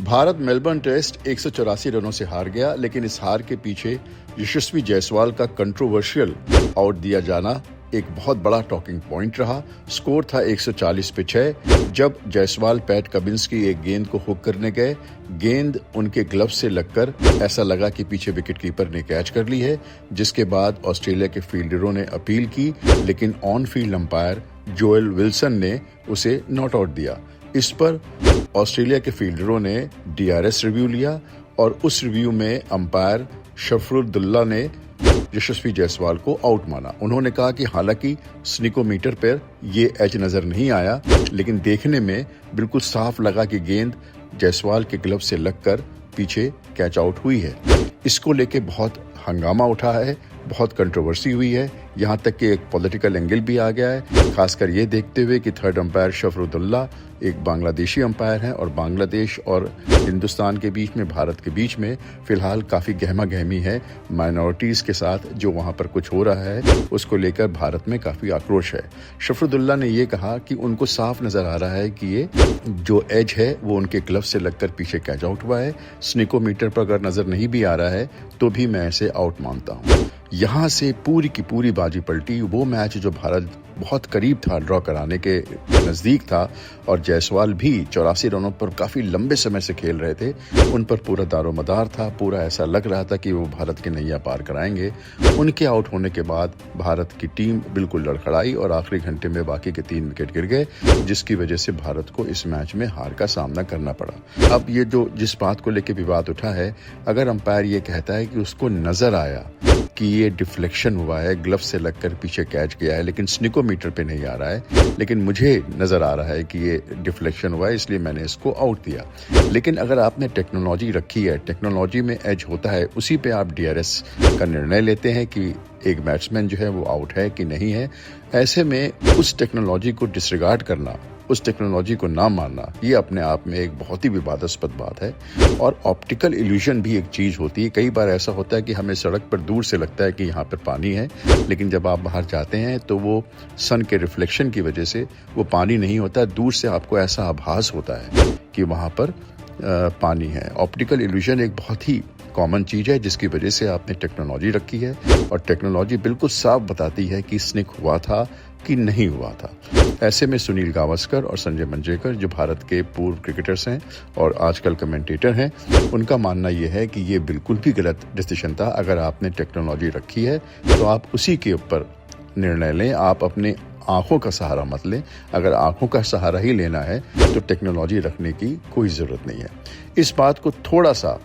Bharat Melbourne test 184 रनों से हार गया, लेकिन इस हार के पीछे यशस्वी जायसवाल का कंट्रोवर्शियल आउट दिया जाना एक बहुत बड़ा टॉकिंग पॉइंट रहा। स्कोर था 140 पे 6। जब जायसवाल पैट कमिंस की एक गेंद को हुक करने गए, गेंद उनके ग्लव से लगकर ऐसा लगा कि पीछे विकेट कीपर ने कैच कर ली है, जिसके बाद ऑस्ट्रेलिया के फील्डरों ने अपील की, लेकिन on field umpire Joel Wilson ने उसे नॉट आउट दिया। इस पर ऑस्ट्रेलिया के फील्डरों ने DRS रिव्यू लिया और उस रिव्यू में अंपायर शफरुद्दुल्ला ने यशस्वी जायसवाल को आउट माना। उन्होंने कहा कि हालांकि स्निकोमीटर पर ये एज नजर नहीं आया, लेकिन देखने में बिल्कुल साफ लगा कि गेंद जायसवाल के ग्लव से लगकर पीछे कैच आउट हुई है। इसको लेके बहुत हंगामा उठा है, बहुत कंट्रोवर्सी हुई है, यहाँ तक कि एक पॉलिटिकल एंगल भी आ गया है, खासकर ये देखते हुए कि थर्ड अंपायर शफरुद्दुल्ला एक बांग्लादेशी अंपायर हैं और बांग्लादेश और हिंदुस्तान के बीच में, भारत के बीच में फिलहाल काफ़ी गहमा गहमी है। माइनॉरिटीज़ के साथ जो वहाँ पर कुछ हो रहा है उसको लेकर भारत में काफ़ी आक्रोश है। शफरुद्दुल्ला ने ये कहा कि उनको साफ नज़र आ रहा है कि ये जो एज है वो उनके ग्लव से लगकर पीछे कैच आउट हुआ है। स्निकोमीटर पर अगर नज़र नहीं भी आ रहा है तो भी मैं इसे आउट मानता हूँ। यहाँ से पूरी की पूरी बाजी पलटी। वो मैच जो भारत बहुत करीब था ड्रॉ कराने के नज़दीक था और जायसवाल भी 84 रनों पर काफ़ी लंबे समय से खेल रहे थे, उन पर पूरा दारोमदार था, पूरा ऐसा लग रहा था कि वो भारत की नैया पार कराएंगे। उनके आउट होने के बाद भारत की टीम बिल्कुल लड़खड़ाई और आखिरी घंटे में बाकी के 3 विकेट गिर गए, जिसकी वजह से भारत को इस मैच में हार का सामना करना पड़ा। अब ये जो जिस बात को लेकर विवाद उठा है, अगर अंपायर ये कहता है कि उसको नजर आया कि ये डिफ्लेक्शन हुआ है, ग्लव से लगकर पीछे कैच गया है, लेकिन स्निकोमीटर पे नहीं आ रहा है, लेकिन मुझे नजर आ रहा है कि ये डिफ्लेक्शन हुआ है, इसलिए मैंने इसको आउट दिया। लेकिन अगर आपने टेक्नोलॉजी रखी है, टेक्नोलॉजी में एज होता है, उसी पे आप DRS का निर्णय लेते हैं कि एक बैट्समैन जो है वो आउट है कि नहीं है। ऐसे में उस टेक्नोलॉजी को डिसरिगार्ड करना, उस टेक्नोलॉजी को ना मानना, ये अपने आप में एक बहुत ही विवादास्पद बात है। और ऑप्टिकल इल्यूजन भी एक चीज होती है। कई बार ऐसा होता है कि हमें सड़क पर दूर से लगता है कि यहाँ पर पानी है, लेकिन जब आप बाहर जाते हैं तो वो सन के रिफ्लेक्शन की वजह से वो पानी नहीं होता, दूर से आपको ऐसा आभास होता है कि वहाँ पर पानी है। ऑप्टिकल इल्यूजन एक बहुत ही कॉमन चीज है, जिसकी वजह से आपने टेक्नोलॉजी रखी है और टेक्नोलॉजी बिल्कुल साफ बताती है कि स्निक हुआ था कि नहीं हुआ था। ऐसे में सुनील गावस्कर और संजय मंजरेकर, जो भारत के पूर्व क्रिकेटर्स हैं और आजकल कमेंटेटर हैं, उनका मानना यह है कि ये बिल्कुल भी गलत डिसीजन था। अगर आपने टेक्नोलॉजी रखी है तो आप उसी के ऊपर निर्णय लें, आप अपने आंखों का सहारा मत लें। अगर आंखों का सहारा ही लेना है तो टेक्नोलॉजी रखने की कोई ज़रूरत नहीं है। इस बात को थोड़ा सा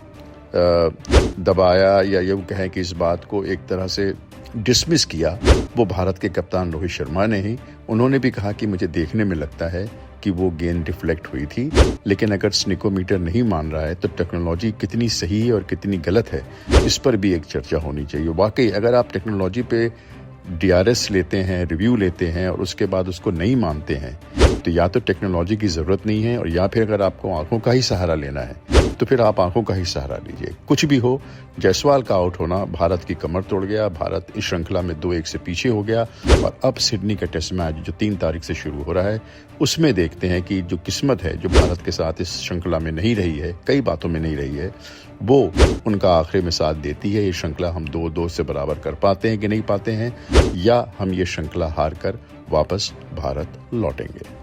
दबाया या ये कहें कि इस बात को एक तरह से डिसमिस किया वो भारत के कप्तान रोहित शर्मा ने ही। उन्होंने भी कहा कि मुझे देखने में लगता है कि वो गेंद डिफ्लेक्ट हुई थी, लेकिन अगर स्निकोमीटर नहीं मान रहा है तो टेक्नोलॉजी कितनी सही है और कितनी गलत है, इस पर भी एक चर्चा होनी चाहिए। वाकई अगर आप टेक्नोलॉजी पे DRS लेते हैं, रिव्यू लेते हैं और उसके बाद उसको नहीं मानते हैं, तो या तो टेक्नोलॉजी की ज़रूरत नहीं है, और या फिर अगर आपको आंखों का ही सहारा लेना है तो फिर आप आंखों का ही सहारा लीजिए। कुछ भी हो, जायसवाल का आउट होना भारत की कमर तोड़ गया। भारत इस श्रृंखला में 2-1 से पीछे हो गया और अब सिडनी का टेस्ट मैच जो 3 तारीख से शुरू हो रहा है, उसमें देखते हैं कि जो किस्मत है जो भारत के साथ इस श्रृंखला में नहीं रही है, कई बातों में नहीं रही है, वो उनका आखिरी में साथ देती है। ये श्रृंखला हम 2-2 से बराबर कर पाते हैं कि नहीं पाते हैं, या हम ये श्रृंखला हार कर वापस भारत लौटेंगे।